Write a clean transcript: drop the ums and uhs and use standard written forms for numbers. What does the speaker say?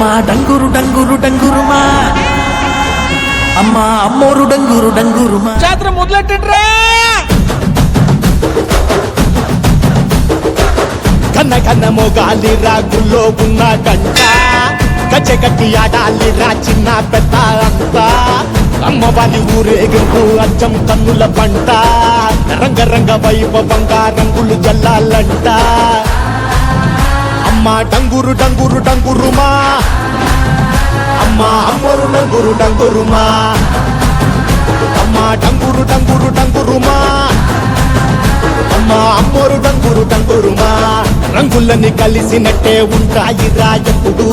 అమ్మా డంగురు డంగురు డంగురుమా అమ్మా అమ్మోరు డంగురు డంగురుమా జాతర మొదలెట్టండ్రా కన్న కన్న మోగాలి రాగుల్లో ఉన్న గంట గచ్చ గట్టి ఆడాలి రా చిన్న పెద్ద అంతా అమ్మవారి ఊరేగింపు అచ్చం కన్నుల పంట రంగరంగ వైభవంగా రంగులు జల్లాలంట అమ్మ డంగురు డంగురు డంగురుమా అమ్మ అమ్మోరు డంగురు డంగురుమా అమ్మ డంగురు డంగురు డంగురుమా అమ్మ అమ్మోరు డంగురు డంగురుమా రంగులని కలిసినట్టే ఉంటాయి రా ఎప్పుడు